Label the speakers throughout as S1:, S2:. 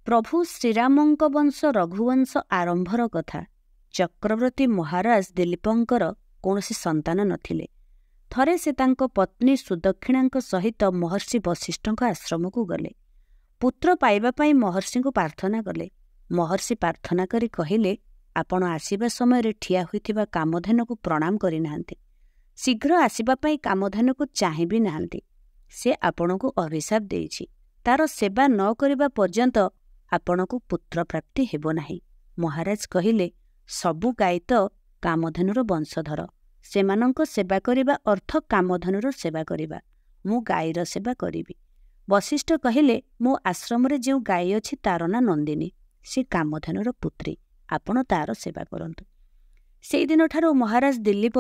S1: ପ୍ରଭୁ ଶ୍ରୀରାମଙ୍କ ବଂଶ ରଘୁବଂଶ ଆରମ୍ଭର କଥା। ଚକ୍ରବର୍ତ୍ତୀ ମହାରାଜ ଦିଲ୍ଲୀପଙ୍କର କୌଣସି ସନ୍ତାନ ନଥିଲେ। ଥରେ ସେ ତାଙ୍କ ପତ୍ନୀ ସୁଦକ୍ଷିଣାଙ୍କ ସହିତ ମହର୍ଷି ବଶିଷ୍ଠଙ୍କ ଆଶ୍ରମକୁ ଗଲେ। ପୁତ୍ର ପାଇବା ପାଇଁ ମହର୍ଷିଙ୍କୁ ପ୍ରାର୍ଥନା କଲେ। ମହର୍ଷି ପ୍ରାର୍ଥନା କରି କହିଲେ, ଆପଣ ଆସିବା ସମୟରେ ଠିଆ ହୋଇଥିବା କାମଧେନୁକୁ ପ୍ରଣାମ କରିନାହାନ୍ତି। ଶୀଘ୍ର ଆସିବା ପାଇଁ କାମଧେନୁକୁ ଚାହିଁବି ନାହାନ୍ତି। ସେ ଆପଣଙ୍କୁ ଅଭିଶାପ ଦେଇଛି। ତାର ସେବା ନ କରିବା ପର୍ଯ୍ୟନ୍ତ ଆପଣଙ୍କୁ ପୁତ୍ରପ୍ରାପ୍ତି ହେବ ନାହିଁ। ମହାରାଜ କହିଲେ, ସବୁ ଗାଈ ତ କାମଧେନୁର ବଂଶଧର। ସେମାନଙ୍କ ସେବା କରିବା ଅର୍ଥ କାମଧେନୁର ସେବା କରିବା। ମୁଁ ଗାଈର ସେବା କରିବି। ବଶିଷ୍ଠ କହିଲେ, ମୋ ଆଶ୍ରମରେ ଯେଉଁ ଗାଈ ଅଛି ତାର ନାଁ ନନ୍ଦିନୀ। ସେ କାମଧେନୁର ପୁତ୍ରୀ। ଆପଣ ତାର ସେବା କରନ୍ତୁ। ସେଇଦିନଠାରୁ ମହାରାଜ ଦିଲ୍ଲୀପ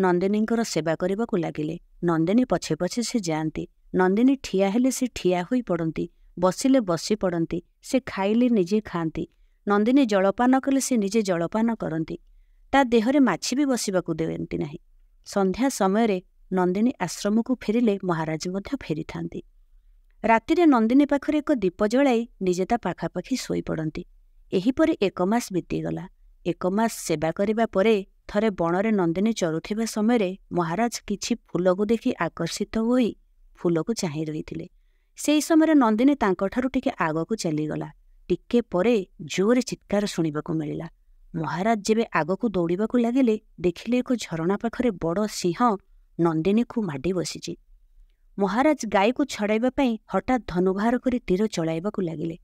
S1: ନନ୍ଦିନୀଙ୍କର ସେବା କରିବାକୁ ଲାଗିଲେ। ନନ୍ଦିନୀ ପଛେ ପଛେ ସେ ଯାଆନ୍ତି। ନନ୍ଦିନୀ ଠିଆ ହେଲେ ସେ ଠିଆ ହୋଇ ପଡ଼ନ୍ତି, ବସିଲେ ବସି ପଡ଼ନ୍ତି, ସେ ଖାଇଲେ ନିଜେ ଖାଆନ୍ତି। ନନ୍ଦିନୀ ଜଳପାନ କଲେ ସେ ନିଜେ ଜଳପାନ କରନ୍ତି। ତା ଦେହରେ ମାଛି ବି ବସିବାକୁ ଦିଅନ୍ତି ନାହିଁ। ସନ୍ଧ୍ୟା ସମୟରେ ନନ୍ଦିନୀ ଆଶ୍ରମକୁ ଫେରିଲେ ମହାରାଜ ମଧ୍ୟ ଫେରିଥାନ୍ତି। ରାତିରେ ନନ୍ଦିନୀ ପାଖରେ ଏକ ଦୀପ ଜଳାଇ ନିଜେ ତା ପାଖାପାଖି ଶୋଇପଡ଼ନ୍ତି। ଏହିପରି 1 ମାସ ବିତିଗଲା। 1 ମାସ ସେବା କରିବା ପରେ ଥରେ ବଣରେ ନନ୍ଦିନୀ ଚରୁଥିବା ସମୟରେ ମହାରାଜ କିଛି ଫୁଲକୁ ଦେଖି ଆକର୍ଷିତ ହୋଇ ଫୁଲକୁ ଚାହିଁ ରହିଥିଲେ। ସେହି ସମୟରେ ନନ୍ଦିନୀ ତାଙ୍କଠାରୁ ଟିକେ ଆଗକୁ ଚାଲିଗଲା। ଟିକେ ପରେ ଜୋରରେ ଚିତ୍କାର ଶୁଣିବାକୁ ମିଳିଲା। ମହାରାଜ ଯେବେ ଆଗକୁ ଦୌଡ଼ିବାକୁ ଲାଗିଲେ, ଦେଖିଲେ ଏକ ଝରଣା ପାଖରେ ବଡ଼ ସିଂହ ନନ୍ଦିନୀକୁ ମାଡ଼ି ବସିଛି। ମହାରାଜ ଗାଈକୁ ଛଡ଼ାଇବା ପାଇଁ ହଠାତ୍ ଧନୁ ବାହାର କରି ତୀର ଚଳାଇବାକୁ ଲାଗିଲେ,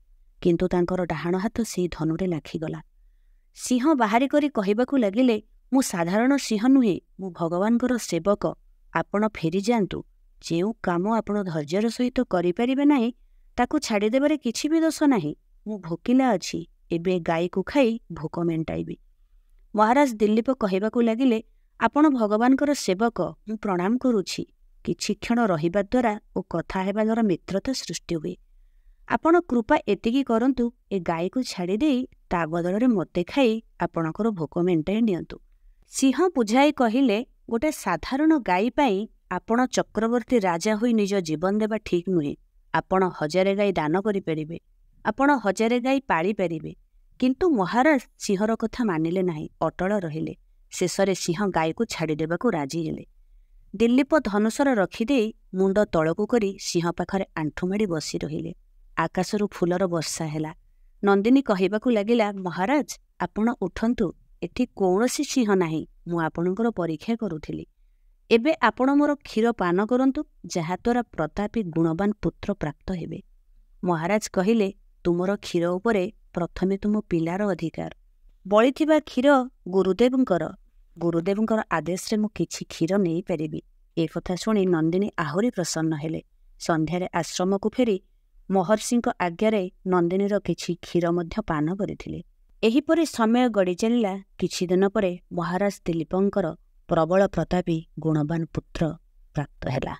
S1: କିନ୍ତୁ ତାଙ୍କର ଡାହାଣ ହାତ ସେହି ଧନୁରେ ଲାଖିଗଲା। ସିଂହ ବାହାରି କରି କହିବାକୁ ଲାଗିଲେ, ମୁଁ ସାଧାରଣ ସିଂହ ନୁହେଁ, ମୁଁ ଭଗବାନଙ୍କର ସେବକ। ଆପଣ ଫେରିଯାଆନ୍ତୁ। ଯେଉଁ କାମ ଆପଣ ଧୈର୍ଯ୍ୟର ସହିତ କରିପାରିବେ ନାହିଁ, ତାକୁ ଛାଡ଼ିଦେବାରେ କିଛି ବି ଦୋଷ ନାହିଁ। ମୁଁ ଭୋକିଲା ଅଛି, ଏବେ ଗାଈକୁ ଖାଇ ଭୋକ ମେଣ୍ଟାଇବି। ମହାରାଜ ଦିଲ୍ଲୀପ କହିବାକୁ ଲାଗିଲେ, ଆପଣ ଭଗବାନଙ୍କର ସେବକ, ମୁଁ ପ୍ରଣାମ କରୁଛି। କିଛି କ୍ଷଣ ରହିବା ଦ୍ୱାରା ଓ କଥା ହେବା ଦ୍ୱାରା ମିତ୍ରତା ସୃଷ୍ଟି ହୁଏ। ଆପଣ କୃପା ଏତିକି କରନ୍ତୁ, ଏ ଗାଈକୁ ଛାଡ଼ିଦେଇ ତା ବଦଳରେ ମୋତେ ଖାଇ ଆପଣଙ୍କର ଭୋକ ମେଣ୍ଟାଇ ନିଅନ୍ତୁ। ସିଂହ ବୁଝାଇ କହିଲେ, ଗୋଟେ ସାଧାରଣ ଗାଈ ପାଇଁ ଆପଣ ଚକ୍ରବର୍ତ୍ତୀ ରାଜା ହୋଇ ନିଜ ଜୀବନ ଦେବା ଠିକ୍ ନୁହେଁ। ଆପଣ 1000 ଗାଈ ଦାନ କରିପାରିବେ, ଆପଣ 1000 ଗାଈ ପାଳିପାରିବେ। କିନ୍ତୁ ମହାରାଜ ସିଂହର କଥା ମାନିଲେ ନାହିଁ, ଅଟଳ ରହିଲେ। ଶେଷରେ ସିଂହ ଗାଈକୁ ଛାଡ଼ିଦେବାକୁ ରାଜି ହେଲେ। ଦିଲ୍ଲୀପ ଧନୁଶର ରଖିଦେଇ ମୁଣ୍ଡ ତଳକୁ କରି ସିଂହ ପାଖରେ ଆଣ୍ଠୁମାଡ଼ି ବସି ରହିଲେ। ଆକାଶରୁ ଫୁଲର ବର୍ଷା ହେଲା। ନନ୍ଦିନୀ କହିବାକୁ ଲାଗିଲା, ମହାରାଜ ଆପଣ ଉଠନ୍ତୁ, ଏଠି କୌଣସି ସିଂହ ନାହିଁ। ମୁଁ ଆପଣଙ୍କର ପରୀକ୍ଷା କରୁଥିଲି। ଏବେ ଆପଣ ମୋର କ୍ଷୀର ପାନ କରନ୍ତୁ, ଯାହାଦ୍ୱାରା ପ୍ରତାପୀ ଗୁଣବାନ ପୁତ୍ର ପ୍ରାପ୍ତ ହେବେ। ମହାରାଜ କହିଲେ, ତୁମର କ୍ଷୀର ଉପରେ ପ୍ରଥମେ ତୁମ ପିଲାର ଅଧିକାର। ବଳିଥିବା କ୍ଷୀର ଗୁରୁଦେବଙ୍କର। ଗୁରୁଦେବଙ୍କର ଆଦେଶରେ ମୁଁ କିଛି କ୍ଷୀର ନେଇପାରିବି। ଏ କଥା ଶୁଣି ନନ୍ଦିନୀ ଆହୁରି ପ୍ରସନ୍ନ ହେଲେ। ସନ୍ଧ୍ୟାରେ ଆଶ୍ରମକୁ ଫେରି ମହର୍ଷିଙ୍କ ଆଜ୍ଞାରେ ନନ୍ଦିନୀର କିଛି କ୍ଷୀର ମଧ୍ୟ ପାନ କରିଥିଲେ। ଏହିପରି ସମୟ ଗଡ଼ି ଚାଲିଲା। କିଛି ଦିନ ପରେ ମହାରାଜ ଦିଲ୍ଲୀପଙ୍କର ପ୍ରବଳ ପ୍ରତାପୀ ଗୁଣବାନ ପୁତ୍ର ପ୍ରାପ୍ତ ହେଲା।